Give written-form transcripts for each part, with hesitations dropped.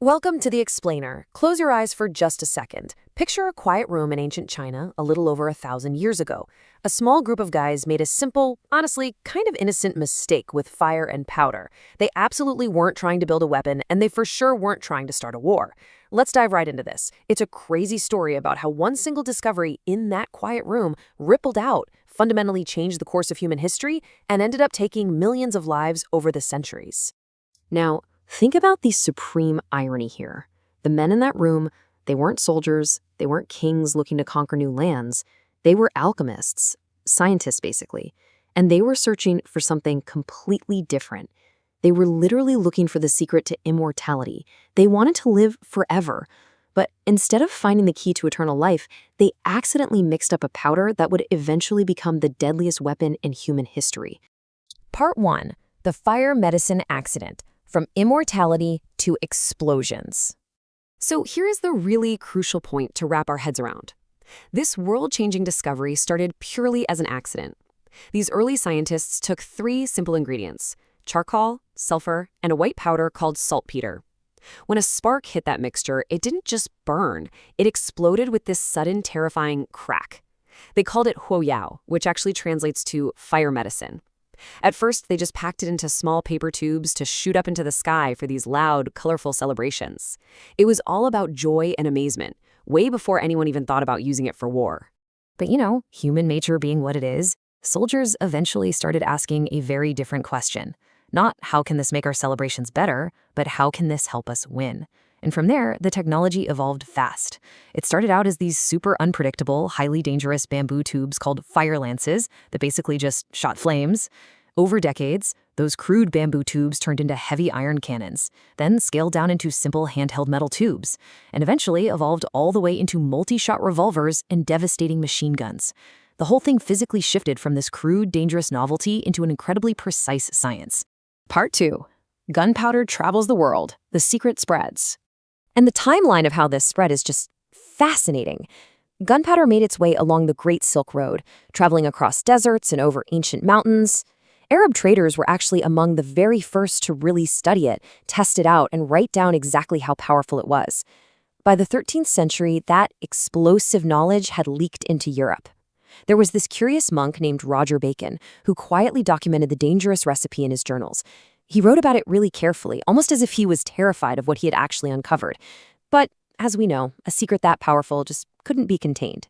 Welcome to The Explainer. Close your eyes for just a second. Picture a quiet room in ancient China a little over 1,000 years ago. A small group of guys made a simple, honestly, kind of innocent mistake with fire and powder. They absolutely weren't trying to build a weapon, and they for sure weren't trying to start a war. Let's dive right into this. It's a crazy story about how one single discovery in that quiet room rippled out, fundamentally changed the course of human history, and ended up taking millions of lives over the centuries. Now, think about the supreme irony here. The men in that room, they weren't soldiers, they weren't kings looking to conquer new lands. They were alchemists, scientists basically, and they were searching for something completely different. They were literally looking for the secret to immortality. They wanted to live forever. But instead of finding the key to eternal life, they accidentally mixed up a powder that would eventually become the deadliest weapon in human history. Part 1. The Fire Medicine Accident. From immortality to explosions. So here is the really crucial point to wrap our heads around. This world-changing discovery started purely as an accident. These early scientists took 3 simple ingredients: charcoal, sulfur, and a white powder called saltpeter. When a spark hit that mixture, it didn't just burn, it exploded with this sudden, terrifying crack. They called it huoyao, which actually translates to fire medicine. At first, they just packed it into small paper tubes to shoot up into the sky for these loud, colorful celebrations. It was all about joy and amazement, way before anyone even thought about using it for war. But human nature being what it is, soldiers eventually started asking a very different question. Not how can this make our celebrations better, but how can this help us win? And from there, the technology evolved fast. It started out as these super unpredictable, highly dangerous bamboo tubes called fire lances that basically just shot flames. Over decades, those crude bamboo tubes turned into heavy iron cannons, then scaled down into simple handheld metal tubes, and eventually evolved all the way into multi-shot revolvers and devastating machine guns. The whole thing physically shifted from this crude, dangerous novelty into an incredibly precise science. Part 2. Gunpowder travels the world. The secret spreads. And the timeline of how this spread is just fascinating. Gunpowder made its way along the Great Silk Road, traveling across deserts and over ancient mountains. Arab traders were actually among the very first to really study it, test it out, and write down exactly how powerful it was. By the 13th century, that explosive knowledge had leaked into Europe. There was this curious monk named Roger Bacon who quietly documented the dangerous recipe in his journals. He wrote about it really carefully, almost as if he was terrified of what he had actually uncovered. But, as we know, a secret that powerful just couldn't be contained.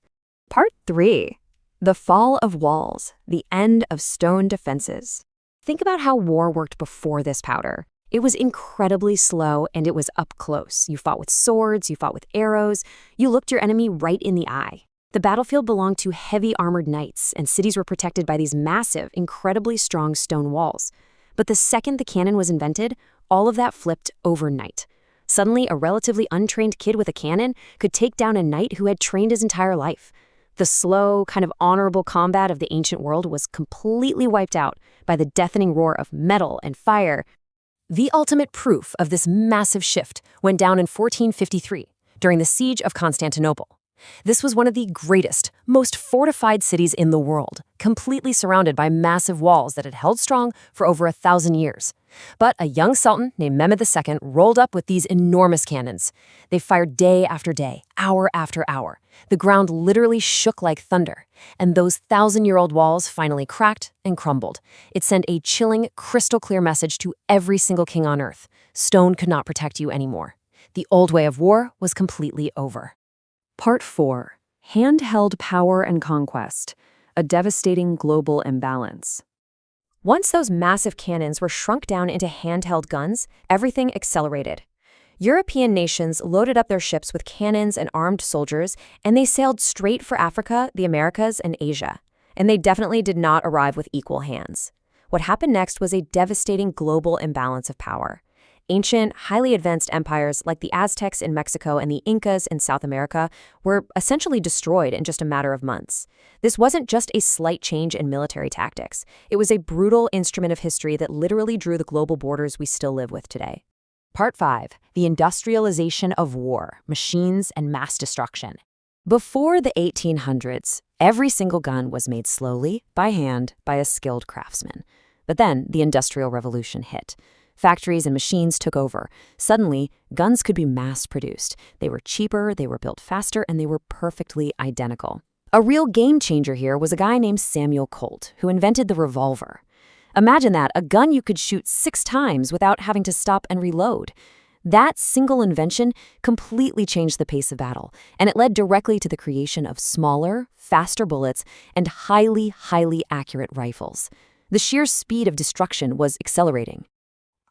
Part 3. The fall of walls, the end of stone defenses. Think about how war worked before this powder. It was incredibly slow and it was up close. You fought with swords, you fought with arrows, you looked your enemy right in the eye. The battlefield belonged to heavy armored knights, and cities were protected by these massive, incredibly strong stone walls. But the second the cannon was invented, all of that flipped overnight. Suddenly, a relatively untrained kid with a cannon could take down a knight who had trained his entire life. The slow, kind of honorable combat of the ancient world was completely wiped out by the deafening roar of metal and fire. The ultimate proof of this massive shift went down in 1453, during the Siege of Constantinople. This was one of the greatest, most fortified cities in the world, completely surrounded by massive walls that had held strong for over 1,000 years. But a young sultan named Mehmed II rolled up with these enormous cannons. They fired day after day, hour after hour. The ground literally shook like thunder, and those 1,000-year-old walls finally cracked and crumbled. It sent a chilling, crystal-clear message to every single king on earth. Stone could not protect you anymore. The old way of war was completely over. Part 4. Handheld Power and Conquest, a Devastating Global Imbalance. Once those massive cannons were shrunk down into handheld guns, everything accelerated. European nations loaded up their ships with cannons and armed soldiers, and they sailed straight for Africa, the Americas, and Asia. And they definitely did not arrive with equal hands. What happened next was a devastating global imbalance of power. Ancient, highly advanced empires like the Aztecs in Mexico and the Incas in South America were essentially destroyed in just a matter of months. This wasn't just a slight change in military tactics. It was a brutal instrument of history that literally drew the global borders we still live with today. Part 5. The industrialization of war, machines and mass destruction. Before the 1800s, every single gun was made slowly, by hand, by a skilled craftsman. But then the Industrial Revolution hit. Factories and machines took over. Suddenly, guns could be mass-produced. They were cheaper, they were built faster, and they were perfectly identical. A real game changer here was a guy named Samuel Colt, who invented the revolver. Imagine that, a gun you could shoot 6 times without having to stop and reload. That single invention completely changed the pace of battle, and it led directly to the creation of smaller, faster bullets and highly accurate rifles. The sheer speed of destruction was accelerating.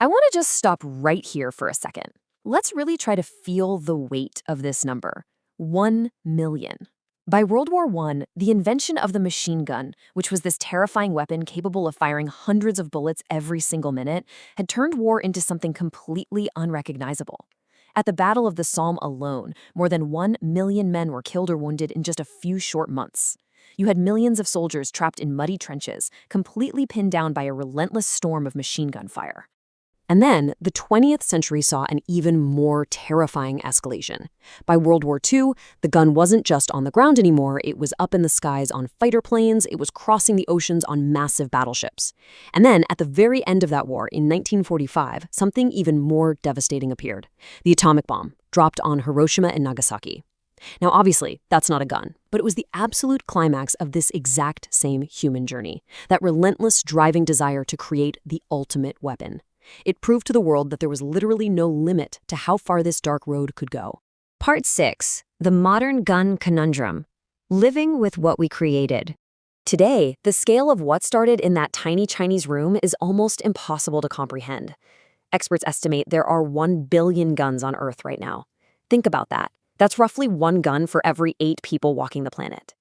I want to just stop right here for a second. Let's really try to feel the weight of this number. 1 million. By World War I, the invention of the machine gun, which was this terrifying weapon capable of firing hundreds of bullets every single minute, had turned war into something completely unrecognizable. At the Battle of the Somme alone, more than 1 million men were killed or wounded in just a few short months. You had millions of soldiers trapped in muddy trenches, completely pinned down by a relentless storm of machine gun fire. And then, the 20th century saw an even more terrifying escalation. By World War II, the gun wasn't just on the ground anymore, it was up in the skies on fighter planes, it was crossing the oceans on massive battleships. And then, at the very end of that war, in 1945, something even more devastating appeared. The atomic bomb, dropped on Hiroshima and Nagasaki. Now, obviously, that's not a gun, but it was the absolute climax of this exact same human journey, that relentless driving desire to create the ultimate weapon. It proved to the world that there was literally no limit to how far this dark road could go. Part 6. The Modern Gun Conundrum. Living with what we created. Today, the scale of what started in that tiny Chinese room is almost impossible to comprehend. Experts estimate there are 1 billion guns on Earth right now. Think about that. That's roughly 1 gun for every 8 people walking the planet.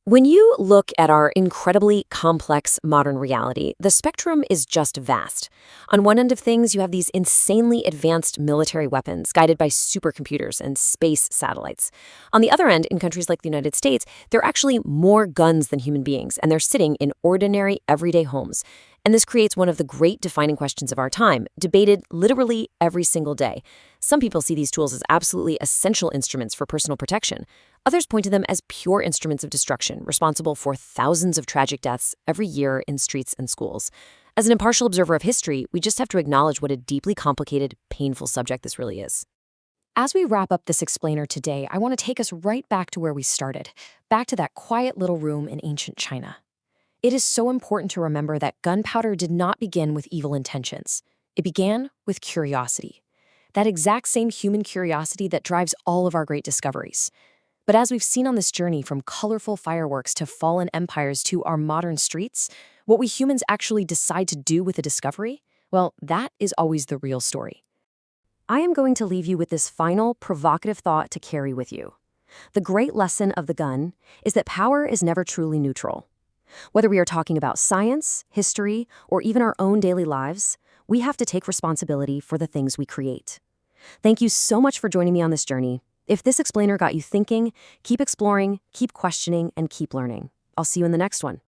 When you look at our incredibly complex modern reality, the spectrum is just vast. On one end of things, you have these insanely advanced military weapons guided by supercomputers and space satellites. On the other end, in countries like the United States, there are actually more guns than human beings, and they're sitting in ordinary, everyday homes. And this creates one of the great defining questions of our time, debated literally every single day. Some people see these tools as absolutely essential instruments for personal protection. Others point to them as pure instruments of destruction, responsible for thousands of tragic deaths every year in streets and schools. As an impartial observer of history, we just have to acknowledge what a deeply complicated, painful subject this really is. As we wrap up this explainer today, I want to take us right back to where we started, back to that quiet little room in ancient China. It is so important to remember that gunpowder did not begin with evil intentions. It began with curiosity. That exact same human curiosity that drives all of our great discoveries. But as we've seen on this journey from colorful fireworks to fallen empires to our modern streets, what we humans actually decide to do with a discovery, well, that is always the real story. I am going to leave you with this final, provocative thought to carry with you. The great lesson of the gun is that power is never truly neutral. Whether we are talking about science, history, or even our own daily lives, we have to take responsibility for the things we create. Thank you so much for joining me on this journey. If this explainer got you thinking, keep exploring, keep questioning, and keep learning. I'll see you in the next one.